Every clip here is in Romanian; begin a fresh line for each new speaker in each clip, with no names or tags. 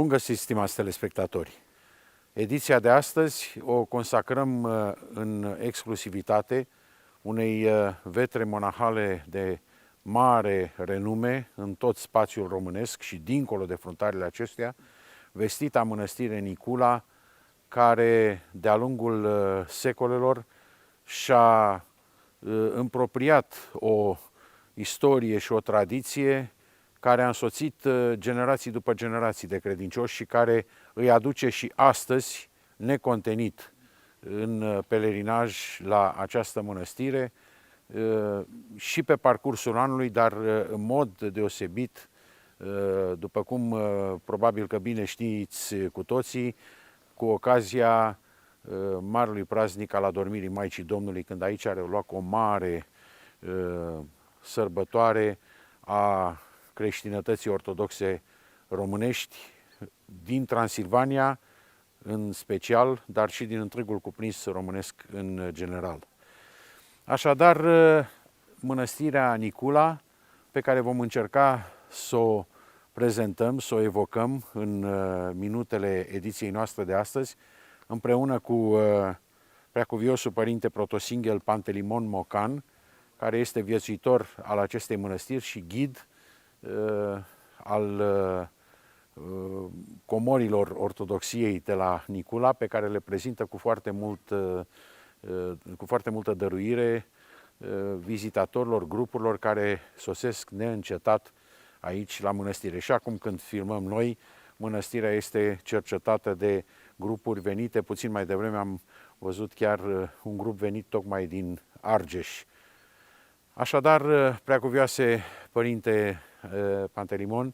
Bun găsit, stimați telespectatori! Ediția de astăzi o consacrăm în exclusivitate unei vetre monahale de mare renume în tot spațiul românesc și dincolo de frontarele acestuia, vestita mănăstire Nicula, care de-a lungul secolelor și-a împropriat o istorie și o tradiție care a însoțit generații după generații de credincioși și care îi aduce și astăzi necontenit în pelerinaj la această mănăstire și pe parcursul anului, dar în mod deosebit, după cum probabil că bine știți cu toții, cu ocazia marelui praznic al adormirii Maicii Domnului, când aici are loc o mare sărbătoare a creștinătății ortodoxe românești din Transilvania în special, dar și din întregul cuprins românesc în general. Așadar, mănăstirea Nicula, pe care vom încerca să o prezentăm, să o evocăm în minutele ediției noastre de astăzi, împreună cu Preacuviosul Părinte Protosinghel Pantelimon Mocan, care este viețuitor al acestei mănăstiri și ghid al comorilor ortodoxiei de la Nicula, pe care le prezintă cu foarte multă dăruire vizitatorilor, grupurilor care sosesc neîncetat aici la mănăstire. Și acum când filmăm noi, mănăstirea este cercetată de grupuri venite. Puțin mai devreme am văzut chiar un grup venit tocmai din Argeș. Așadar, Preacuvioase Părinte Pantelimon,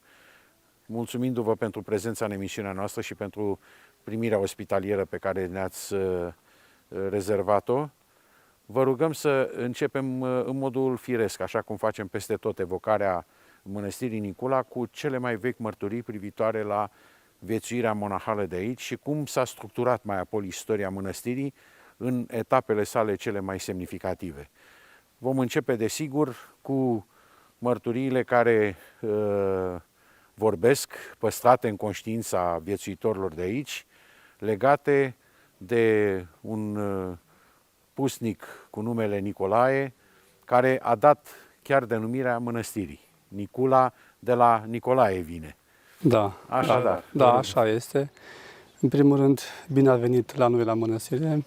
mulțumindu-vă pentru prezența în emisiunea noastră și pentru primirea ospitalieră pe care ne-ați rezervat-o, vă rugăm să începem în modul firesc, așa cum facem peste tot evocarea mănăstirii Nicula, cu cele mai vechi mărturii privitoare la viețuirea monahală de aici și cum s-a structurat mai apoi istoria mănăstirii în etapele sale cele mai semnificative. Vom începe, desigur, cu mărturiile care vorbesc, păstrate în conștiința viețuitorilor de aici, legate de un pusnic cu numele Nicolae, care a dat chiar denumirea mănăstirii. Nicula de la Nicolae vine.
Da,
așadar.
Da, așa este. În primul rând, bine a venit la noi la mănăstire.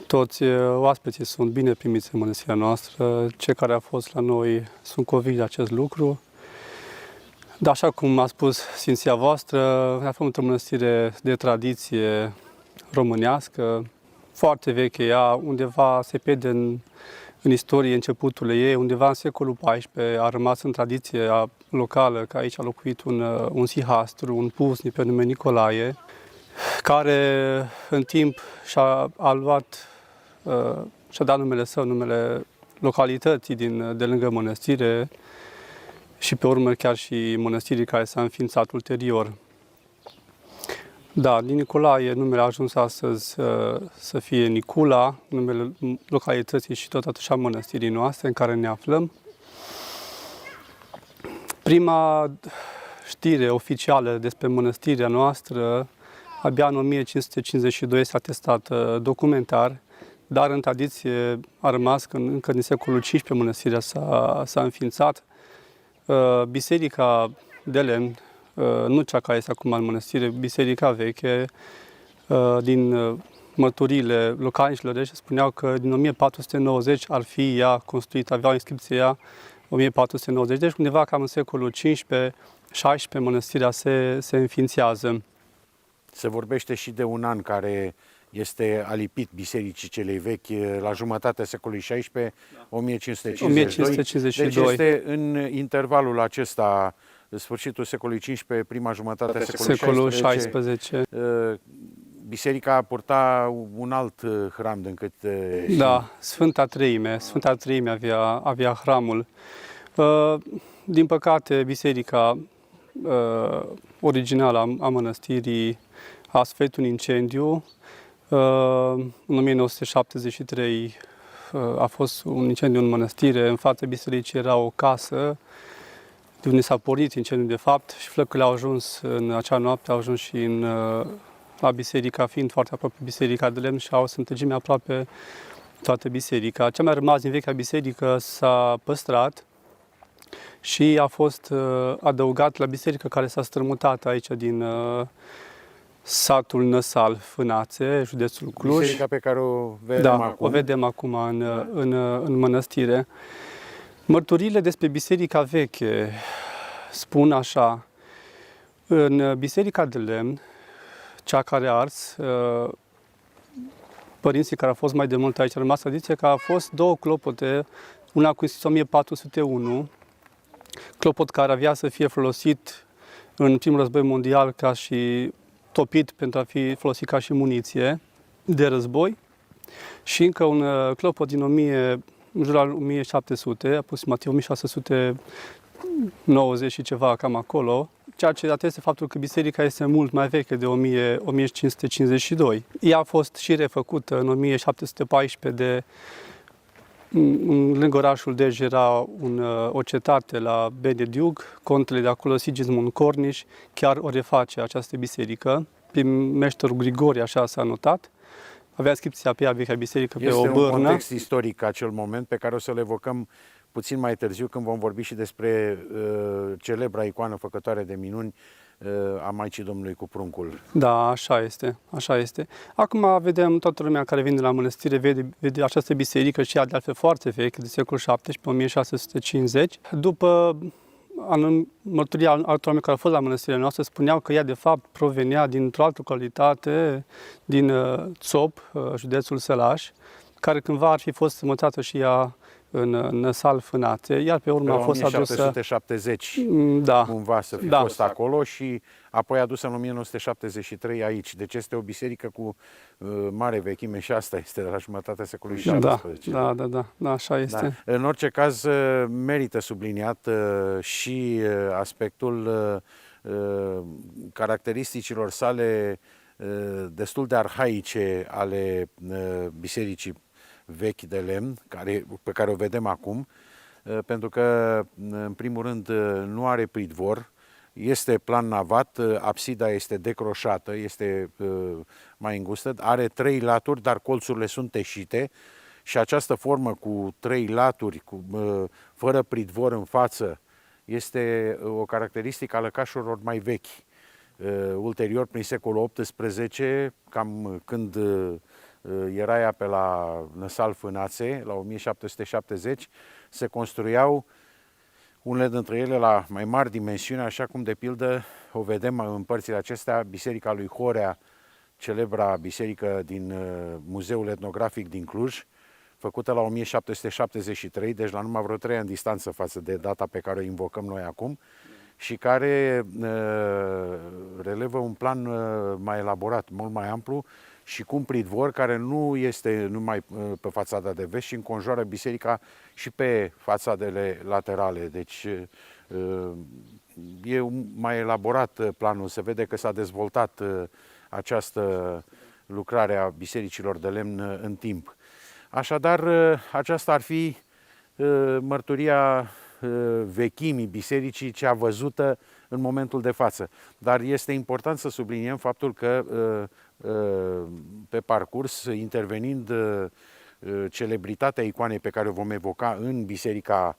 Toți oaspeții sunt bine primiți în mănăstirea noastră. Cei care au fost la noi sunt convinși de acest lucru. Dar așa cum a spus Sfinția voastră, ne aflăm într-o mănăstire de tradiție românească, foarte veche. Ea undeva se pierde în istorie începutul ei, undeva în secolul XIV a rămas în tradiție locală, că aici a locuit un sihastru, un pusnic pe nume Nicolae, care în timp și-a dat numele său, numele localității de lângă mănăstire și pe urmă chiar și mănăstirii care s-a înființat ulterior. Da, din Nicolae numele a ajuns astăzi să fie Nicula, numele localității și tot așa mănăstirii noastre în care ne aflăm. Prima știre oficială despre mănăstirea noastră, abia în 1552 s-a testat documentar, dar în tradiție a rămas că încă din secolul XV mănăstirea s-a înființat. Biserica de lemn, nu cea care este acum în mănăstire, biserica veche, din mărturiile localnicilor de aici, spuneau că din 1490 ar fi ea construită, avea o inscripție ea 1490, deci undeva cam în secolul XV-XVI mănăstirea se înființează.
Se vorbește și de un an care este alipit bisericii celei vechi la jumătatea secolului XVI, 1552. Deci este în intervalul acesta, sfârșitul secolului XV, prima jumătate a secolului XVI. Biserica purta un alt hram decât...
Da, Sfânta Treime avea hramul. Din păcate, biserica originală a mănăstirii a suferit un incendiu. În 1973 a fost un incendiu în mănăstire. În fața bisericii era o casă de unde s-a pornit incendiul de fapt și flăcările au ajuns în acea noapte, au ajuns și la biserica, fiind foarte aproape biserica de lemn și au întregime aproape toată biserica. Ce mai rămas din vechea biserică s-a păstrat și a fost adăugat la biserică care s-a strămutat aici din satul Năsal, Fânațe, județul Cluj.
Biserica pe care o vedem acum.
O vedem acum în mănăstire. Mărturile despre biserica veche spun așa: în biserica de lemn, cea care a ars, părinții care au fost mai de mult aici, a rămas tradiție că a fost două clopote, una cu 1401, clopot care avea să fie folosit în primul război mondial ca și topit pentru a fi folosit ca și muniție de război, și încă un clopot din în jurul al 1700, aproximativ 1690 și ceva, cam acolo, ceea ce atestă faptul că biserica este mult mai veche, de 1552. Ea a fost și refăcută în 1714 lângă orașul Dej era o cetate la Benediug, contele de acolo, Sigismund Corniș, chiar o reface această biserică. Prin meșterul Grigori, așa s-a notat. Avea inscripția pe ea, vechea biserică, pe o bârnă.
Este un context istoric acel moment pe care o să-l evocăm puțin mai târziu, când vom vorbi și despre celebra icoană făcătoare de minuni a Maicii Domnului cu pruncul.
Da, așa este, așa este. Acum vedem toată lumea care vine la mănăstire, vede această biserică și ea de altfel foarte veche, de secolul 17, 1650. După mărturia altor oameni care au fost la mănăstirea noastră, spuneau că ea de fapt provenea dintr-o altă localitate, din Țop, județul Sălaș, care cândva ar fi fost mutată și ea în Năsal, Fânațe, iar pe urmă a fost adusă...
1770,
da,
cumva să fi fost acolo și apoi adusă în 1973 aici. Deci este o biserică cu mare vechime și asta este de la jumătatea secolului XVII.
Da, așa este.
Da. În orice caz, merită subliniat și aspectul caracteristicilor sale destul de arhaice ale bisericii vechi de lemn, pe care o vedem acum, pentru că, în primul rând, nu are pridvor, este plan navat, absida este decroșată, este mai îngustă, are 3 laturi, dar colțurile sunt teșite și această formă cu 3 laturi, fără pridvor în față, este o caracteristică a lăcașurilor mai vechi. Ulterior, prin secolul XVIII, cam când era ea pe la Năsal Fânațe, la 1770, se construiau unele dintre ele la mai mari dimensiuni, așa cum de pildă o vedem în părțile acestea, Biserica lui Horea, celebra biserică din Muzeul Etnografic din Cluj, făcută la 1773, deci la numai vreo 3 ani distanță față de data pe care o invocăm noi acum, și care relevă un plan mai elaborat, mult mai amplu, și cu un pridvor care nu este numai pe fațada de vest, ci înconjoară biserica și pe fațadele laterale. Deci e mai elaborat planul, se vede că s-a dezvoltat această lucrare a bisericilor de lemn în timp. Așadar, aceasta ar fi mărturia vechimii bisericii, cea văzută în momentul de față. Dar este important să subliniem faptul că pe parcurs, intervenind celebritatea icoanei pe care o vom evoca în biserica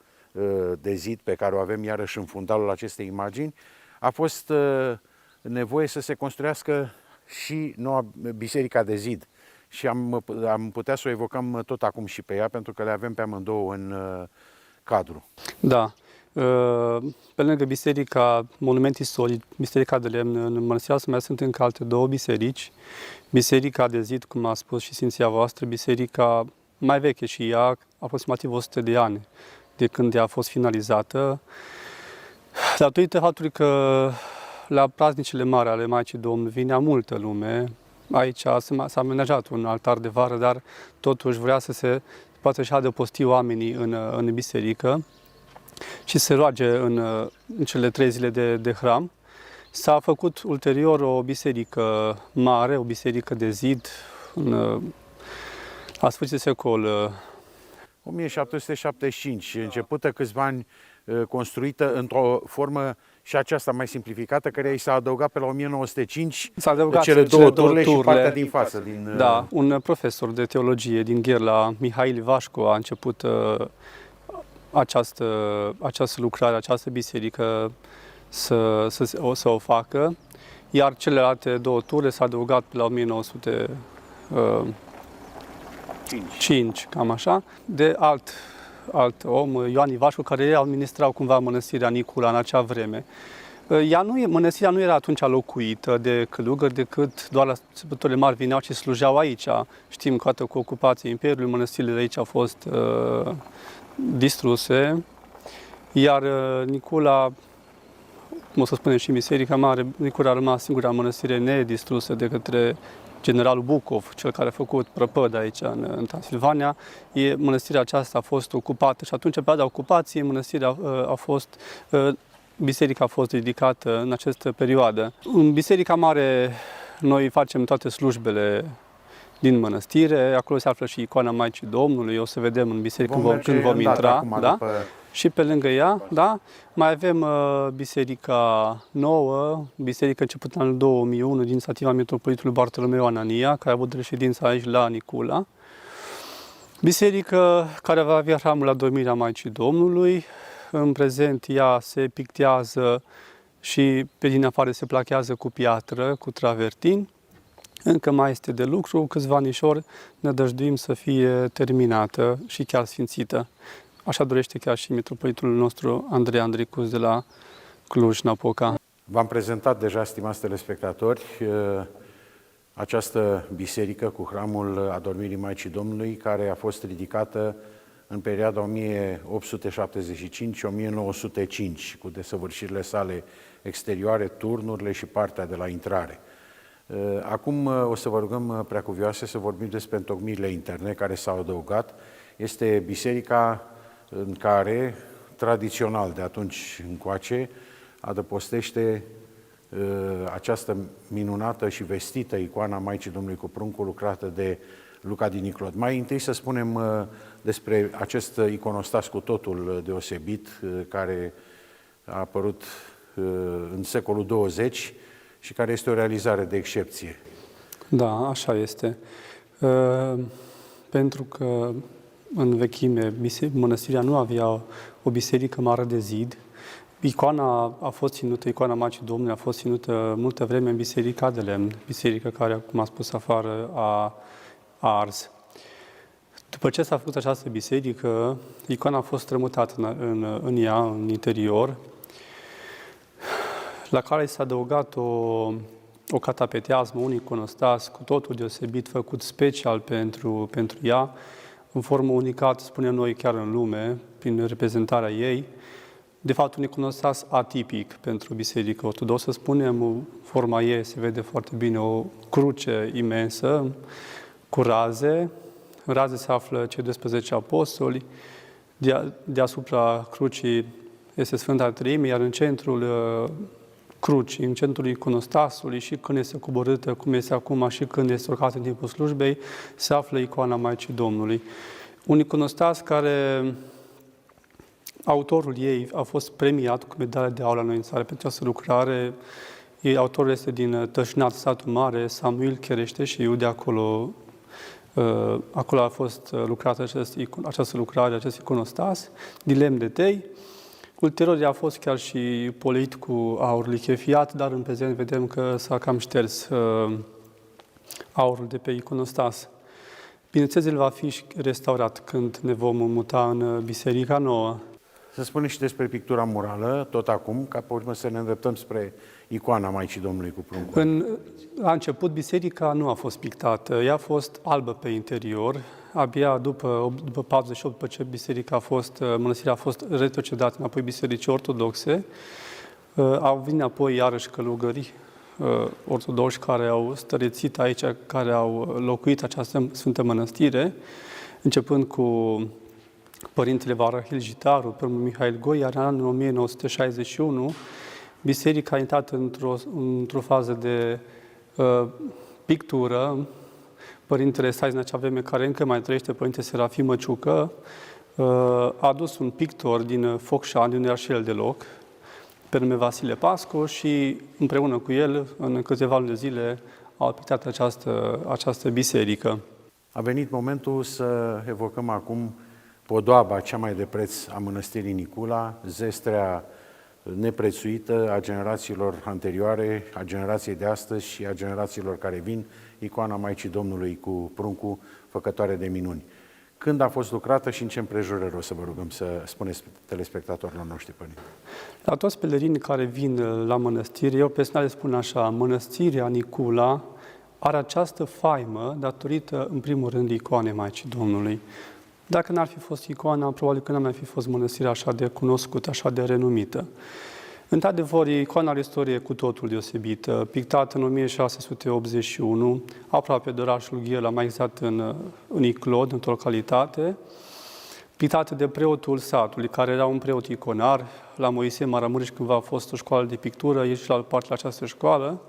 de zid, pe care o avem iarăși în fundalul acestei imagini, a fost nevoie să se construiască și noua biserica de zid. Și am putea să o evocăm tot acum și pe ea, pentru că le avem pe amândouă în cadru.
Da. Pe lângă biserica, monument istoric, biserica de lemn, în Mănăstirea mai sunt încă alte 2 biserici. Biserica de zid, cum a spus și Sfinția voastră, biserica mai veche și ea, aproximativ 100 de ani de când ea a fost finalizată. Datorită faptului că la praznicile mari ale Maicii Domnului vinea multă lume, aici s-a amenajat un altar de vară, dar totuși vrea să se poate și adăposti oamenii în biserică și se roage în cele 3 zile de hram. S-a făcut ulterior o biserică mare, o biserică de zid, la sfârșit secol
1775, începută câțiva ani, construită într-o formă și aceasta mai simplificată, care i s-a adăugat pe la 1905
S-a adăugat
cele două turle și partea din față.
Da, un profesor de teologie din Gherla, Mihail Vașco, a început această lucrare, această biserică să o facă, iar celelalte două turle s-a adăugat pe la 1905, cam așa, de alt om, Ioan Ivașcu, care administrau cumva mănăstirea Nicula în acea vreme. Mănăstirea nu era atunci locuită de călugări, decât doar la sărbătorile mari vineau și slujeau aici. Știm că cu ocupația Imperiului, mănăstirile de aici au fost distruse, iar Nicula, cum o să spunem și Biserica Mare, Nicula a rămas singura mănăstire nedistrusă de către generalul Bucov, cel care a făcut prăpăd aici în Transilvania. Mănăstirea aceasta a fost ocupată și atunci, pe perioada ocupației, biserica a fost ridicată în această perioadă. În Biserica Mare noi facem toate slujbele din mănăstire, acolo se află și icoana Maicii Domnului, o să vedem în biserică când vom intra. Da? Și pe lângă ea, da? Mai avem biserica nouă, biserica începută în anul 2001 din inițiativa Metropolitului Bartolomeu Anania, care a avut reședința aici la Nicula. Biserică care va avea hramul la dormirea Maicii Domnului. În prezent ea se pictează și pe din afară se plachează cu piatră, cu travertin. Încă mai este de lucru, câțiva anișori ne dăjduim să fie terminată și chiar sfințită. Așa dorește chiar și mitropolitul nostru Andrei Andricus de la Cluj-Napoca.
V-am prezentat deja, stimați telespectatori, această biserică cu hramul Adormirii Maicii Domnului, care a fost ridicată în perioada 1875-1905, cu desăvârșirile sale exterioare, turnurile și partea de la intrare. Acum o să vă rugăm, preacuvioase, să vorbim despre întocmirile interne care s-au adăugat. Este biserica în care, tradițional de atunci încoace, adăpostește această minunată și vestită icoana Maicii Domnului cu pruncul, lucrată de Luca din Niclod. Mai întâi să spunem despre acest iconostas cu totul deosebit, care a apărut în secolul 20 și care este o realizare de excepție.
Da, așa este. Pentru că în vechime mănăstirea nu avea o biserică mare de zid, icoana Maicii Domnului a fost ținută multă vreme în biserica de lemn, biserică care, cum a spus afară, a ars. După ce s-a făcut această biserică, icoana a fost strămutată în ea, în interior, la care s-a adăugat o catapeteazmă, un iconostas cu totul deosebit, făcut special pentru ea, în formă unicată, spunem noi, chiar în lume, prin reprezentarea ei. De fapt, un iconostas atipic pentru biserică ortodoxă, spunem, forma ei se vede foarte bine, o cruce imensă, cu raze. În raze se află cei 12 apostoli, deasupra crucii este Sfânta Treime, iar în centrul crucii, în centrul iconostasului, și când este coborâtă, cum este acum, și când este urcată în timpul slujbei, se află icoana Maicii Domnului. Un iconostas care autorul ei a fost premiat cu medalia de aur la Înnoințare pentru această lucrare. Autorul este din Tășnat, satul mare, Samuil Chereșteșiu, de acolo. Acolo a fost lucrată această lucrare, acest iconostas, din lemn de tei. Ulterior a fost chiar și polit cu aur lichefiat, dar în prezent vedem că s-a cam șters aurul de pe iconostas. Bineînțeles, el va fi restaurat când ne vom muta în Biserica Nouă.
Să spunem și despre pictura murală, tot acum, ca pe urmă să ne îndreptăm spre icoana Maicii Domnului cu pruncul.
La început, biserica nu a fost pictată, ea a fost albă pe interior. Abia după 48, după ce mănăstirea a fost retrocedată înapoi bisericii ortodoxe, au venit apoi iarăși călugări ortodoxi care au stărețit aici, care au locuit această Sfântă Mănăstire, începând cu Părintele Varahil Jitaru, Părintele Mihail Goi, iar în anul 1961, biserica a intrat într-o fază de pictură. Părintele Stais, în acea vreme, care încă mai trăiește, Părintele Serafim Măciucă, a adus un pictor din Focșani, unde era și el deloc, pe nume Vasile Pascu, și împreună cu el, în câteva luni de zile, au pictat această biserică.
A venit momentul să evocăm acum podoaba cea mai de preț a Mănăstirii Nicula, zestrea neprețuită a generațiilor anterioare, a generației de astăzi și a generațiilor care vin, icoana Maicii Domnului cu pruncul, făcătoare de minuni. Când a fost lucrată și în ce împrejurări, o să vă rugăm să spuneți telespectatorilor noștri, părinte?
La toți pelerinii care vin la mănăstire, eu personal spun așa, Mănăstirea Nicula are această faimă datorită, în primul rând, icoanei Maicii Domnului. Dacă n-ar fi fost icoana, probabil că n-ar mai fi fost mănăstirea așa de cunoscută, așa de renumită. Într-adevăr, icoana are o istorie cu totul deosebită, pictată în 1681, aproape de orașul Ghiela, mai exact în Iclod, într-o localitate, pictată de preotul satului, care era un preot iconar. La Moise Maramureș, cândva a fost o școală de pictură, el și la parte la această școală.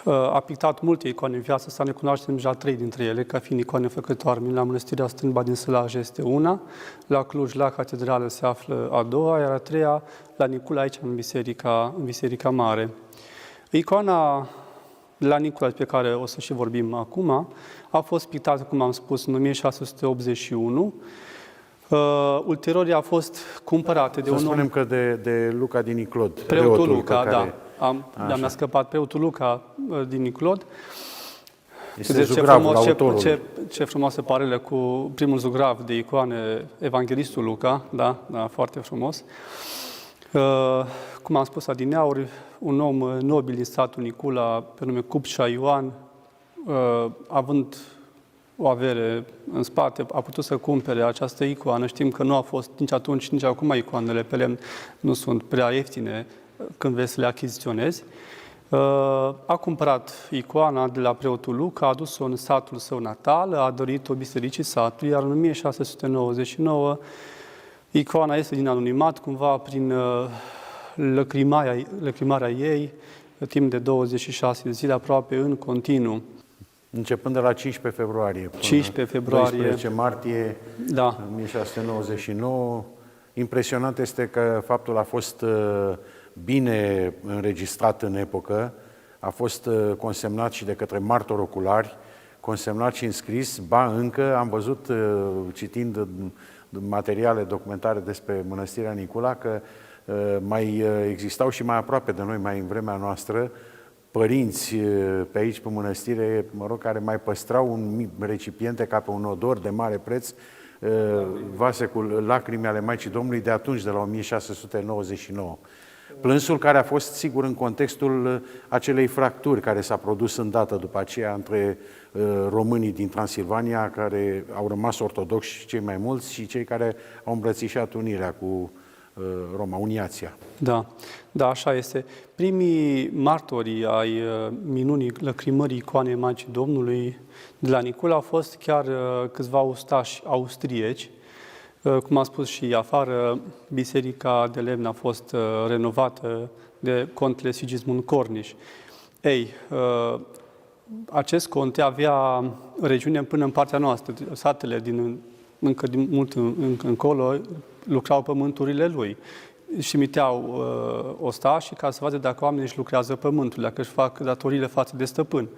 A pictat multe icoane în viața sa, ne cunoaștem deja 3 dintre ele, ca fiind icoane făcătoare. La Mănăstirea Stânba din Sălaj este una, la Cluj, la Catedrală, se află a doua, iar a treia la Nicula, aici, în Biserica Mare. Icoana la Nicula, pe care o să și vorbim acum, a fost pictată, cum am spus, în 1681. Ulterior a fost cumpărată de un om...
Să spunem că de Luca din Iclod.
Preotul Luca,
care...
da. Mi-a scăpat preotul Luca din Iclod.
Este zugravul, autorul.
Ce frumoasă parele cu primul zugrav de icoane, Evanghelistul Luca, da, foarte frumos. Cum am spus adineauri, un om nobil din satul Nicula, pe nume Cupșa Ioan, având o avere în spate, a putut să cumpere această icoană. Știm că nu a fost nici atunci, nici acum icoanele pe lemn nu sunt prea ieftine când vrei să le achiziționezi. A cumpărat icoana de la preotul Luca, a adus-o în satul său natal, a dorit-o bisericii satului, iar în 1699 icoana este din anonimat, cumva prin lăcrimarea ei, timp de 26 de zile, aproape în continuu.
Începând de la 15 februarie până
15 februarie.
12 martie 1699. Impresionant este că faptul a fost bine înregistrat în epocă, a fost consemnat și de către martori oculari, consemnat și înscris, ba încă am văzut, citind materiale documentare despre Mănăstirea Nicula, că mai existau și mai aproape de noi, mai în vremea noastră, părinți pe aici, pe mănăstire, care mai păstrau un mic recipiente ca pe un odor de mare preț, vase cu lacrimi ale Maicii Domnului de atunci, de la 1699. Plânsul care a fost, sigur, în contextul acelei fracturi care s-a produs îndată după aceea între românii din Transilvania, care au rămas ortodoxi cei mai mulți, și cei care au îmbrățișat unirea cu Roma, uniația.
Da, așa este. Primii martori ai minunii lăcrimării icoanei Maicii Domnului de la Nicula au fost chiar câțiva ustași austrieci. Cum am spus și afară, biserica de lemn a fost renovată de contele Sigismund Corniș. Acest conte avea regiune până în partea noastră. Satele încă din mult încolo lucrau pământurile lui. Și miteau ostașii ca să vadă dacă oamenii își lucrează pământul, dacă își fac datoriile față de stăpân.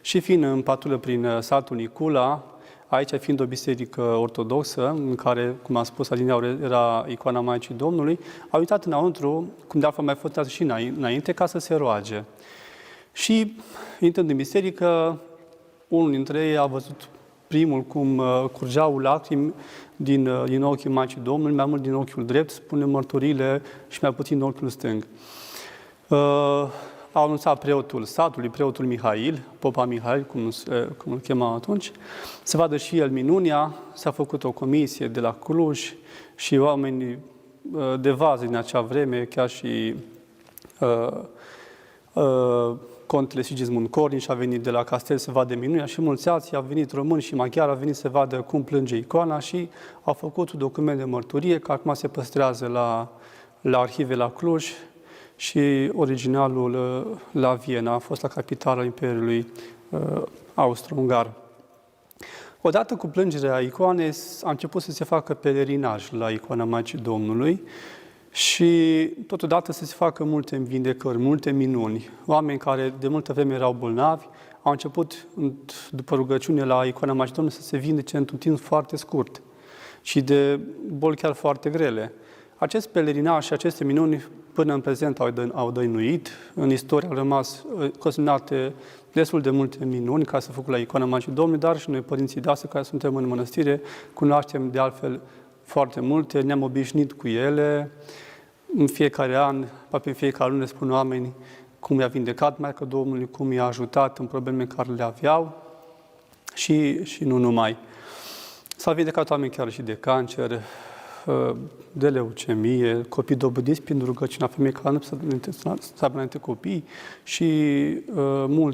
Și fiind împătulă prin satul Nicula, aici fiind o biserică ortodoxă, în care, cum am spus, adineauri era icoana Maicii Domnului, au uitat înăuntru, cum de altfel mai fost și înainte, ca să se roage. Și, intrând în biserică, unul dintre ei a văzut primul cum curgeau lacrimi din ochii Maicii Domnului, mai mult din ochiul drept, spune mărturile, și mai puțin din ochiul stâng. A anunțat preotul satului, preotul Mihail, popa Mihail, cum îl chema atunci, să vadă și el minunea. S-a făcut o comisie de la Cluj și oamenii de vază din acea vreme, chiar și contele Sigismund Corniș a venit de la castel să vadă minunea, și mulți alții, au venit români și maghiari, au venit să vadă cum plânge icoana și au făcut un document de mărturie, care acum se păstrează la arhive la Cluj, și originalul la Viena, a fost la capitala Imperiului Austro-Ungar. Odată cu plângerea icoanei a început să se facă pelerinaj la icoana Maicii Domnului și totodată să se facă multe vindecări, multe minuni. Oameni care de multă vreme erau bolnavi au început, după rugăciune la icoana Maicii Domnului, să se vindece într-un timp foarte scurt și de boli chiar foarte grele. Acest pelerinaj și aceste minuni până în prezent au dăinuit. În istorie au rămas consemnate destul de multe minuni care s-au făcut la icoana Maicii Domnului, dar și noi, părinții de astăzi, care suntem în mănăstire, cunoaștem de altfel foarte multe, ne-am obișnuit cu ele. În fiecare an, aproape în fiecare lună, spun oameni cum i-a vindecat Maica Domnului, cum i-a ajutat în probleme care le aveau și nu numai. S-au vindecat oameni chiar și de cancer, de leucemie, copii dobândiți prin rugăciunea femei care nu să aibă înainte copii și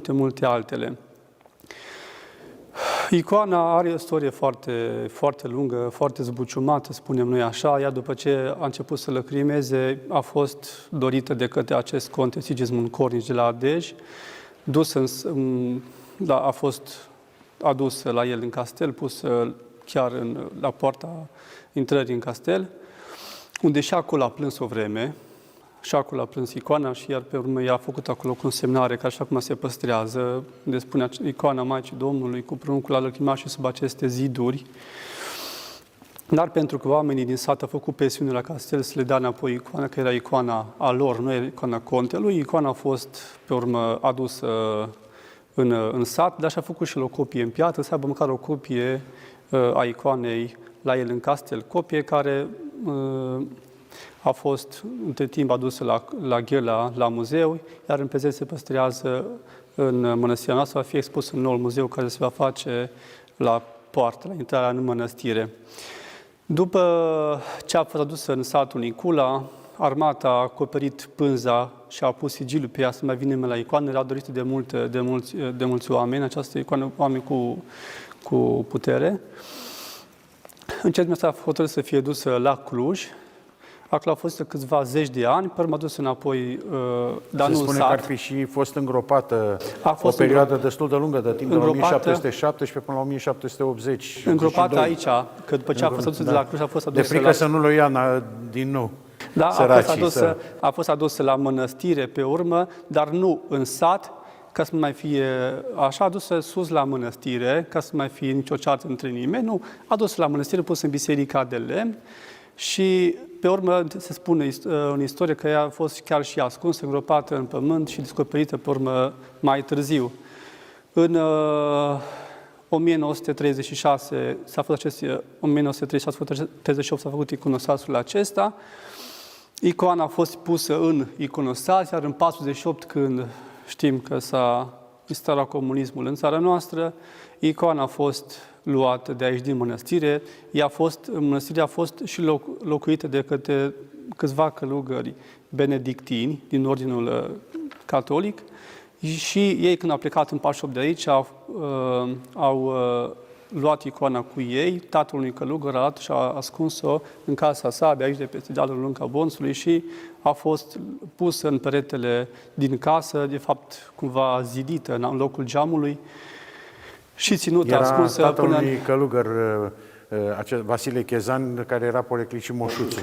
multe altele. Icoana are o istorie foarte lungă, foarte zbuciumată, spunem noi așa. Ea, după ce a început să lăcrimeze, a fost dorită de către acest conte Sigismund Cornici de la Ardej, a fost adusă la el în castel, pusă chiar la poarta intrării în castel, unde și acolo a plâns o vreme, și acolo a plâns icoana și iar pe urmă i-a făcut acolo o consemnare, care așa cum se păstrează, unde spune icoana Maicii Domnului cu pruncul a lăcrimat și sub aceste ziduri. Dar pentru că oamenii din sat au făcut presiune la castel să le dea înapoi icoana, că era icoana a lor, nu era icoana contelui, icoana a fost pe urmă adusă în sat, dar și-a făcut și el o copie în piatră, să aibă măcar o copie a icoanei la el în castel, copie care a fost între timp adusă la Ghela, la muzeu, iar în prezent se păstrează în mănăstirea noastră, va fi expus în noul muzeu care se va face la poartă, la intrarea în mănăstire. După ce a fost adusă în satul Nicula, armata a acoperit pânza și a pus sigiliu pe ea să mai vină la icoană, era dorită de mulți oameni, această icoană, oameni cu putere. În ce s-a hotărât să fie dusă la Cluj. Acolo a fost câțiva zeci de ani, pe urmă a dus înapoi, dar nu în sat.
Se spune că ar fi și fost îngropată o perioadă destul de lungă de timp, de la 1717 până la 1780.
Îngropată aici, că după ce a fost adusă de la Cluj, a fost adusă
de frică să nu-l ia din nou.
Da, a fost adusă la mănăstire pe urmă, dar nu în sat, ca să nu mai fie așa, adusă sus la mănăstire, ca să nu mai fie nicio ceartă între nimeni, nu, adusă la mănăstire, pusă în biserica de lemn și pe urmă se spune în istorie că ea a fost chiar și ascunsă, îngropată în pământ și descoperită pe urmă mai târziu. În 1936 1938 s-a făcut iconostasul acesta. Icoana a fost pusă în iconostas, iar în 48, când știm că s-a instaurat comunismul în țara noastră, icoana a fost luată de aici din mănăstire. Mănăstirea a fost și locuită de către câțiva călugări benedictini din ordinul catolic și ei, când au plecat în 48 de aici, au luat icoana cu ei, tatăl unui călugăr a luat și a ascuns-o în casa sa, de aici, de peste dealul Lunca Bonsului și a fost pusă în peretele din casă, de fapt cumva zidită în locul geamului și ținută ascunsă
tatăl unui călugăr, Vasile Chezan, care era poreclit și moșuțu,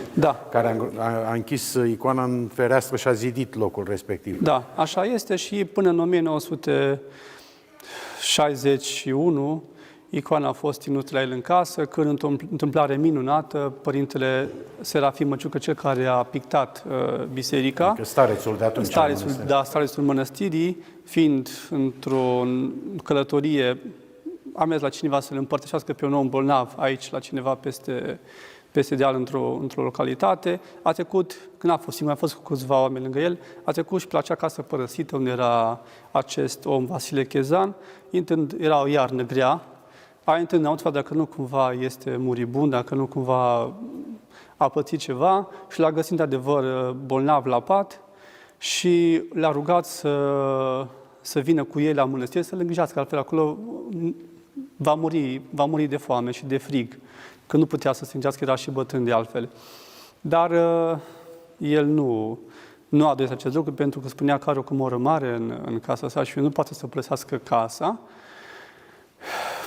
care a închis icoana în fereastră și a zidit locul respectiv.
Da, așa este și până în 1961 icoana a fost ținută la el în casă, când într-o întâmplare minunată, părintele Serafim Măciucă, cel care a pictat biserica,
adică starețul de atunci,
starețul mănăstirii, fiind într-o călătorie, a mers la cineva să-l împărtășească pe un om bolnav aici, la cineva peste deal într-o localitate. A trecut, când a fost singur, a fost cu câțiva oameni lângă el, a trecut și pe la acea casă părăsită unde era acest om, Vasile Chezan, era o iarnă grea, a intrat înăuntru dacă nu cumva este muribund, dacă nu cumva a pățit ceva și l-a găsit de adevăr bolnav la pat și l-a rugat să vină cu ei la mănăstire să-l îngrijească, altfel acolo va muri de foame și de frig, că nu putea să se îngrijească, era și bătrân de altfel. Dar el nu a dorit acest lucru pentru că spunea că are o comoră mare în casa sa și nu poate să părăsească casa.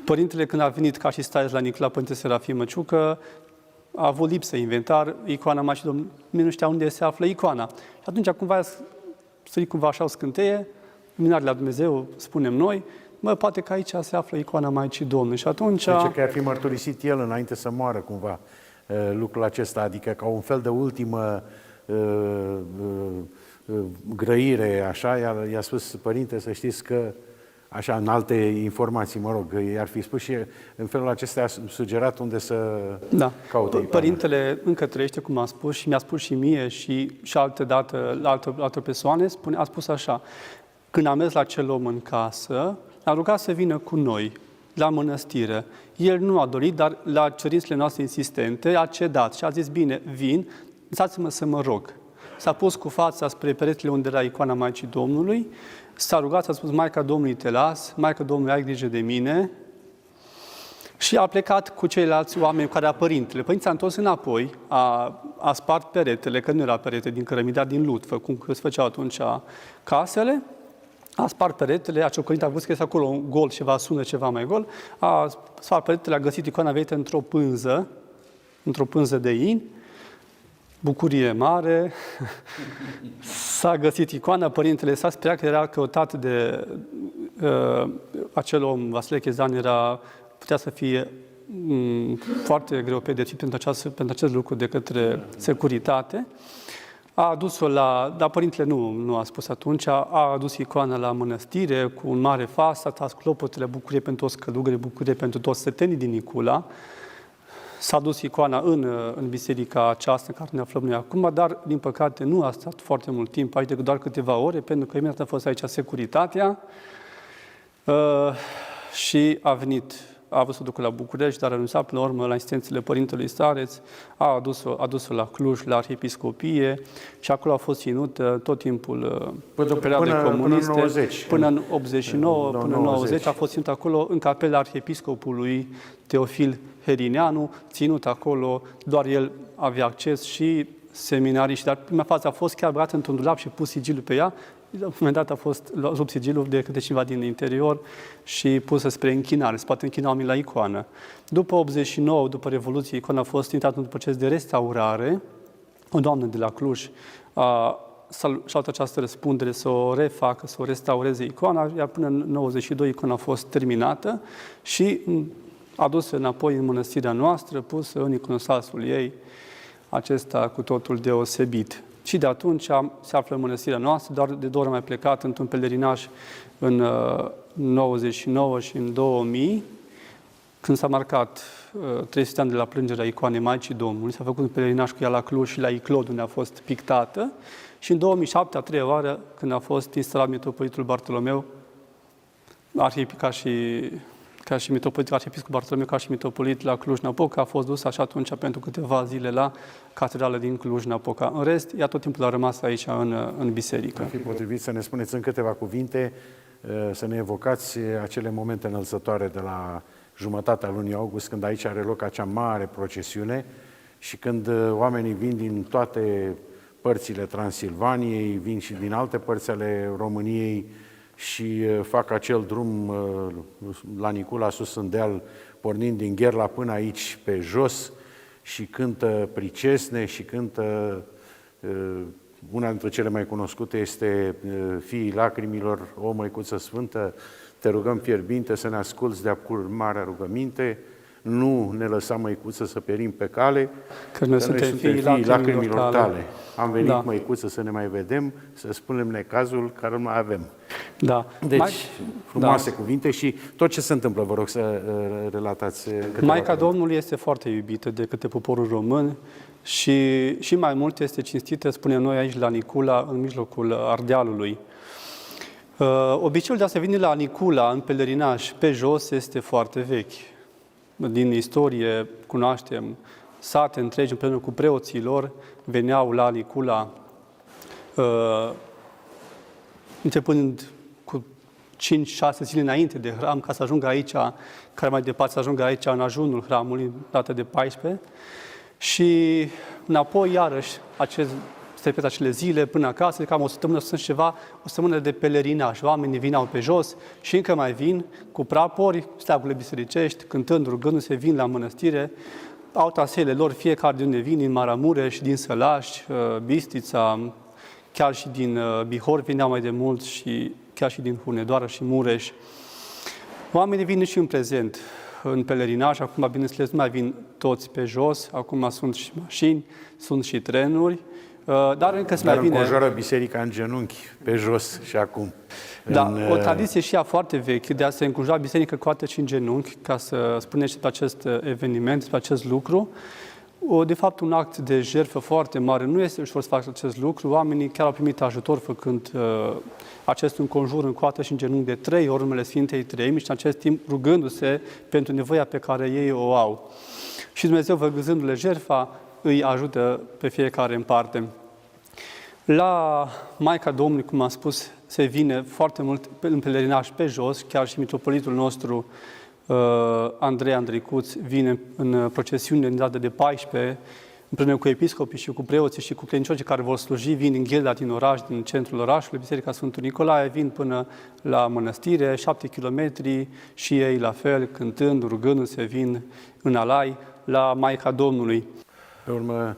Părintele, când a venit ca și stareț la Nicula, Părinte Serafim Măciucă, a avut lipsă inventar, icoana Maicii Domnului, nu știa unde se află icoana. Și atunci cumva a sărit cumva așa o scânteie, luminarea la Dumnezeu, spunem noi, poate că aici se află icoana Maicii Domnului. Și atunci...
Zice că ar fi mărturisit el înainte să moară cumva lucrul acesta, adică ca un fel de ultimă grăire, așa, i-a spus: părinte, să știți că, așa, în alte informații, mă rog, i-ar fi spus și în felul acesta a sugerat unde să caute icoana.
Părintele încă trăiește, cum am spus, și mi-a spus și mie și altă dată la alte persoane, a spus așa: când am mers la acel om în casă, a rugat să vină cu noi la mănăstire. El nu a dorit, dar la cerințele noastre insistente a cedat și a zis: bine, vin, lăsați-mă să mă rog. S-a pus cu fața spre peretele unde era icoana Maicii Domnului, s-a rugat, s-a spus: Maica Domnului te las, Maica Domnului ai grijă de mine. Și a plecat cu ceilalți oameni care era părintele. Părintele s-a întors înapoi, a spart peretele, că nu era perete din cărămidea, din lut, cum se făceau atunci casele, a spart peretele, a ciocolit, a văzut că este acolo un gol, ceva sună, ceva mai gol, a spart peretele, a găsit icoana veită într-o pânză de in, bucurie mare, s-a găsit icoana, părintele s-a speriat că era căutat de acel om, Vasile Chezan, putea să fie foarte greu pedepsit pentru acest lucru de către securitate. A adus-o dar părintele nu a spus atunci, a adus icoana la mănăstire cu un mare fast, a tras clopotele, bucurie pentru toți călugării, bucurie pentru toți sătenii din Nicula. S-a dus icoana în biserica aceasta în care ne aflăm noi acum, dar, din păcate, nu a stat foarte mult timp aici, decât doar câteva ore, pentru că imediat a fost aici securitatea și a vrut să ducă la București, dar a renunțat până la urmă la insistențele părintelui stareț, a adus-o la Cluj, la arhiepiscopie și acolo a fost ținută tot timpul perioadei comuniste. Până în 89, până în 90 a fost ținut acolo în capela arhiepiscopului Teofil Herineanu, ținut acolo, doar el avea acces și seminariști, dar prima fază a fost chiar băgat într-un dulap și pus sigiliul pe ea. La un moment dat a fost rupt sigiliul de către cineva din interior și pusă spre închinare, se poate închina oamenii la icoană. După 89, după Revoluție, icoana a fost intrată într-un proces de restaurare. O doamnă de la Cluj și-a luat această răspundere să o refacă, să o restaureze icoana, iar până în 92 icoana a fost terminată și adusă înapoi în mănăstirea noastră, pusă în iconostasul ei, acesta cu totul deosebit. Și de atunci se află în mănăstirea noastră, doar de 2 ori mai plecat într-un pelerinaj în 99 și în 2000, când s-a marcat 300 ani de la plângerea icoanei Maicii Domnului, s-a făcut un pelerinaj cu ea la Cluj și la Iclod, unde a fost pictată, și în 2007, a 3-a oară, când a fost instalat mitropolitul Bartolomeu, ca și mitropolit, arhiepiscop Bartolomeu, ca și mitropolit la Cluj-Napoca, a fost dus așa atunci pentru câteva zile la catedrala din Cluj-Napoca. În rest, ea tot timpul a rămas aici în biserică.
Ar fi potrivit să ne spuneți în câteva cuvinte, să ne evocați acele momente înălțătoare de la jumătatea lunii august, când aici are loc acea mare procesiune și când oamenii vin din toate părțile Transilvaniei, vin și din alte părți ale României și fac acel drum la Nicula, sus în deal, pornind din Gherla până aici pe jos și cântă pricesne și cântă, una dintre cele mai cunoscute este Fiii Lacrimilor, o Măicuță Sfântă, te rugăm fierbinte să ne asculți de-a marea rugăminte, nu ne lăsa, Măicuță, să perim pe cale,
că noi suntem fiii lacrimilor tale.
Am venit, Măicuță, să ne mai vedem, să spunem necazul care nu mai avem.
Da.
Deci, frumoase cuvinte și tot ce se întâmplă, vă rog să relatați câteva.
Maica Domnului este foarte iubită de către poporul român și mai mult este cinstită, spunem noi aici la Nicula, în mijlocul Ardealului. Obiceiul de a se veni la Nicula, în pelerinaj, pe jos, este foarte vechi. Din istorie cunoaștem sate întregi împreună cu preoții lor, veneau la Nicula începând cu 5-6 zile înainte de hram, ca să ajungă aici, care mai departe să ajungă aici în ajunul hramului, data de 14, și înapoi iarăși acest să repete acele zile până acasă, cam o săptămână, o săptămână de pelerinaj. Oamenii vineau pe jos și încă mai vin cu prapori, steagurile bisericești, cântând, rugându-se, vin la mănăstire. Au trasele lor, fiecare de unde vin, din Maramureș, din Sălaș, Bistrița, chiar și din Bihor veneau mai de mult și chiar și din Hunedoara și Mureș. Oamenii vin și în prezent în pelerinaj, acum, bineînțeles, nu mai vin toți pe jos, acum sunt și mașini, sunt și trenuri, dar încă se mai vine...
Dar înconjoară biserica în genunchi, pe jos și acum.
Da, o tradiție și ea foarte veche de a se înconjura biserica coată și în genunchi, ca să spuneți despre acest eveniment, despre acest lucru. De fapt, un act de jertfă foarte mare. Nu este ușor să facă acest lucru. Oamenii chiar au primit ajutor făcând acest înconjur în coată și în genunchi de 3 ori numele Sfintei Treimi și în acest timp rugându-se pentru nevoia pe care ei o au. Și Dumnezeu, văgăzându-le jertfa, îi ajută pe fiecare în parte. La Maica Domnului, cum am spus, se vine foarte mult în pelerinaj pe jos, chiar și mitropolitul nostru Andrei Andricuț vine în procesiune în data de 14, împreună cu episcopii și cu preoții și cu credincioșii care vor sluji, vin din Ghelda, din oraș, din centrul orașului, Biserica Sfântul Nicolae, vin până la mănăstire, 7 kilometri, și ei la fel, cântând, rugându-se, vin în alai la Maica Domnului.
Pe urmă,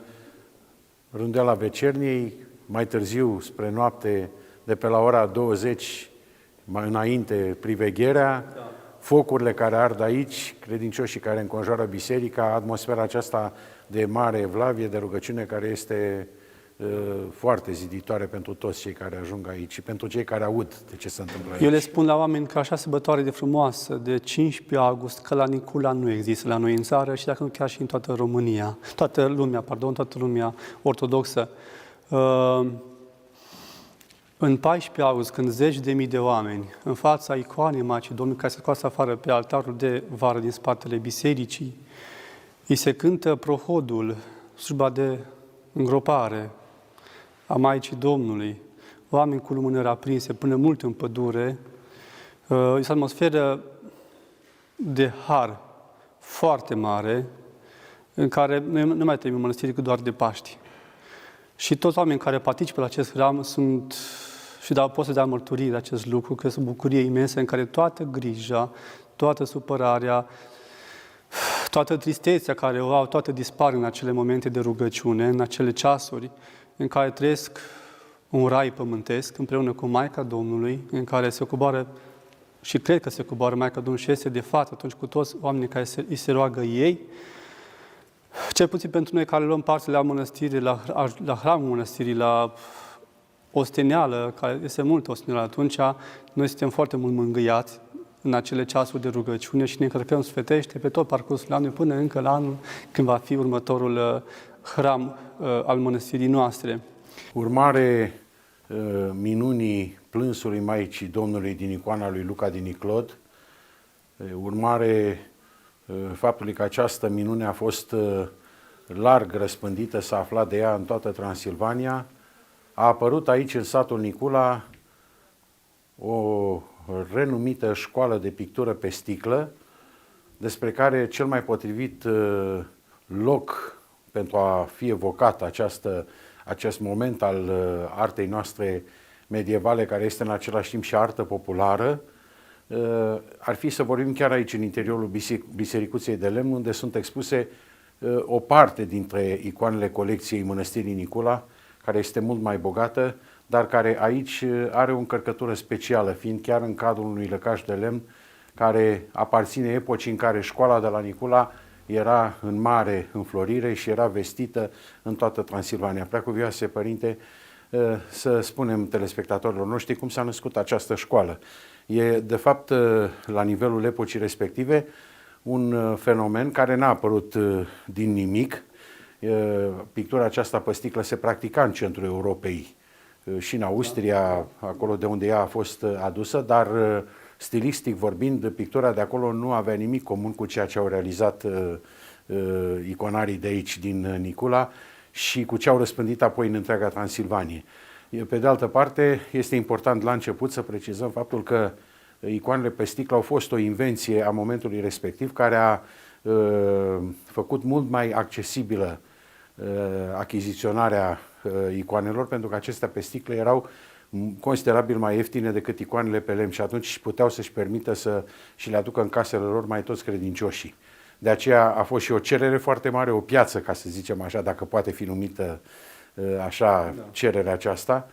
rânduiala vecerniei, mai târziu, spre noapte, de pe la ora 20, mai înainte, privegherea, focurile care ard aici, credincioșii care înconjoară biserica, atmosfera aceasta de mare evlavie, de rugăciune care este foarte ziditoare pentru toți cei care ajung aici și pentru cei care aud de ce se întâmplă aici.
Eu le spun la oameni că așa sărbătoare de frumoasă, de 15 august, că la Nicula nu există la noi în țară și dacă nu chiar și în toată România, toată lumea ortodoxă. În 14 august, când zeci de mii de oameni, în fața icoanei Maicii Domnului, care se scoase afară pe altarul de vară din spatele bisericii, îi se cântă prohodul, slujba de îngropare a Maicii Domnului, oameni cu lumânări aprinse până mult în pădure, este o atmosferă de har foarte mare, în care noi nu mai trăim în mănăstire decât doar de Paști. Și toți oamenii care participă la acest hram sunt, și pot să dea mărturii de acest lucru, că este o bucurie imensă în care toată grija, toată supărarea, toată tristețea care o au, toate dispar în acele momente de rugăciune, în acele ceasuri în care trăiesc un rai pământesc împreună cu Maica Domnului, în care se coboară și cred că se coboară Maica Domnului și este de față atunci cu toți oamenii care îi se roagă ei. Cel puțin pentru noi care luăm parte la mănăstire, la hramul mănăstirii, la osteneală, care este multă osteneală atunci, noi suntem foarte mult mângâiați în acele ceasuri de rugăciune și ne încărcăm sfătește pe tot parcursul anului până încă la anul când va fi următorul hram al mănăstirii noastre.
Urmare minunii plânsului Maicii Domnului din icoana lui Luca din Niclod, urmare faptului că această minune a fost larg răspândită, s-a aflat de ea în toată Transilvania, a apărut aici, în satul Nicula, o renumită școală de pictură pe sticlă, despre care cel mai potrivit loc pentru a fi evocat acest moment al artei noastre medievale, care este în același timp și artă populară, ar fi să vorbim chiar aici, în interiorul Bisericuței de Lemn, unde sunt expuse o parte dintre icoanele colecției Mănăstirii Nicula, care este mult mai bogată, dar care aici are o încărcătură specială, fiind chiar în cadrul unui lăcaș de lemn care aparține epocii în care școala de la Nicula era în mare înflorire și era vestită în toată Transilvania. Preacuvioase Părinte, să spunem telespectatorilor noștri cum s-a născut această școală. E, de fapt, la nivelul epocii respective, un fenomen care n-a apărut din nimic. Pictura aceasta pe sticlă se practica în centrul Europei și în Austria, acolo de unde ea a fost adusă, dar stilistic vorbind, pictura de acolo nu avea nimic comun cu ceea ce au realizat iconarii de aici, din Nicula, și cu ce au răspândit apoi în întreaga Transilvanie. Pe de altă parte, este important la început să precizăm faptul că icoanele pe sticlă au fost o invenție a momentului respectiv, care a făcut mult mai accesibilă achiziționarea icoanelor, pentru că acestea pe sticlă erau considerabil mai ieftine decât icoanele pe lemn și atunci puteau să-și permită să și le aducă în casele lor mai toți credincioșii. De aceea a fost și o cerere foarte mare, o piață, ca să zicem așa, dacă poate fi numită așa cererea aceasta.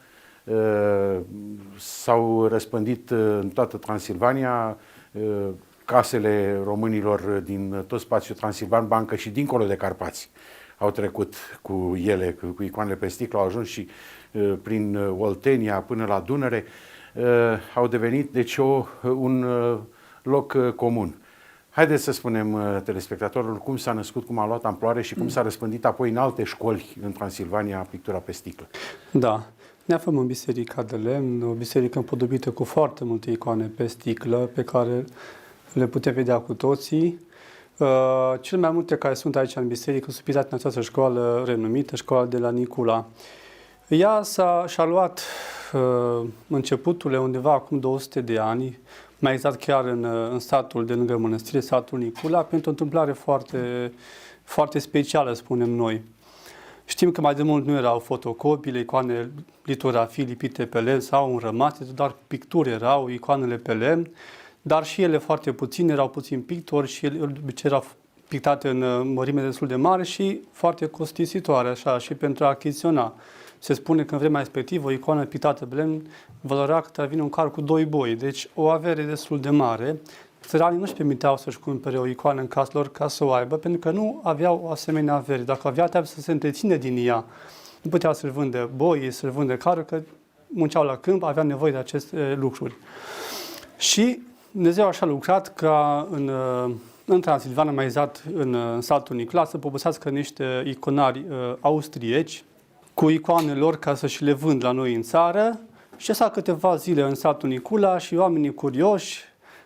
S-au răspândit în toată Transilvania casele românilor din tot spațiul transilvan, bancă și dincolo de Carpați. Au trecut cu ele, cu icoanele pe sticlă, au ajuns și prin Oltenia până la Dunăre, au devenit deci un loc comun. Haideți să spunem telespectatorilor cum s-a născut, cum a luat amploare și cum s-a răspândit apoi în alte școli în Transilvania pictura pe sticlă.
Da, ne aflăm în Biserica de Lemn, o biserică împodobită cu foarte multe icoane pe sticlă pe care le putem vedea cu toții. Cel mai multe care sunt aici în biserică sunt pitate în această școală renumită, școala de la Nicula. Ea și-a luat începuturile undeva acum 200 de ani, mai exact chiar în satul de lângă mănăstire, satul Nicula, pentru o întâmplare foarte, foarte specială, spunem noi. Știm că mai de mult nu erau fotocopiile, icoane, litografii lipite pe lemn sau înrămate, doar picturi erau, icoanele pe lemn, dar și ele foarte puține, erau puțini pictori și ele de obicei erau pictate în mărime destul de mare și foarte costisitoare, așa, și pentru a achiziționa. Se spune că în vremea respectivă o icoană pictată pe lemn valora cât ar vine un car cu 2 boi, deci o avere destul de mare. Țăranii nu-și permiteau să-și cumpere o icoană în casă lor ca să o aibă, pentru că nu aveau o asemenea avere. Dacă aveau, trebuie să se întreține din ea. Nu puteau să-și vândă boi, să-și vândă carul, că munceau la câmp, aveau nevoie de aceste lucruri. Și Dumnezeu așa a lucrat ca în Transilvania, mai exact în satul Nicula, să poposească niște iconari austrieci cu icoanele lor ca să și le vând la noi în țară. Și asta câteva zile în satul Nicula și oamenii curioși,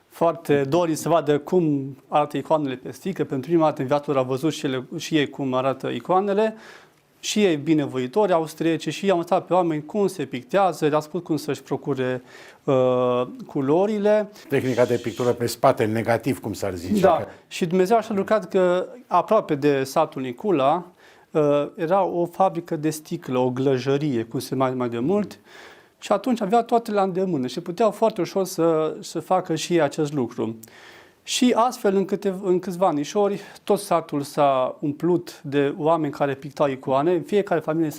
foarte dori să vadă cum arată icoanele pe sticlă. Pentru prima dată în viața lor au văzut și ei cum arată icoanele. Și ei binevoitori austrieci și i-au învățat pe oameni cum se pictează, le-au spus cum să-și procure culorile.
Tehnica de pictură pe spate, negativ, cum s-ar zice.
Da, și Dumnezeu așa a lucrat că aproape de satul Nicula era o fabrică de sticlă, o glăjărie, cum se mai de mult, și atunci avea toate la îndemână și puteau foarte ușor să facă și ei acest lucru. Și astfel, în câțiva anișori, tot satul s-a umplut de oameni care pictau icoane. În fiecare familie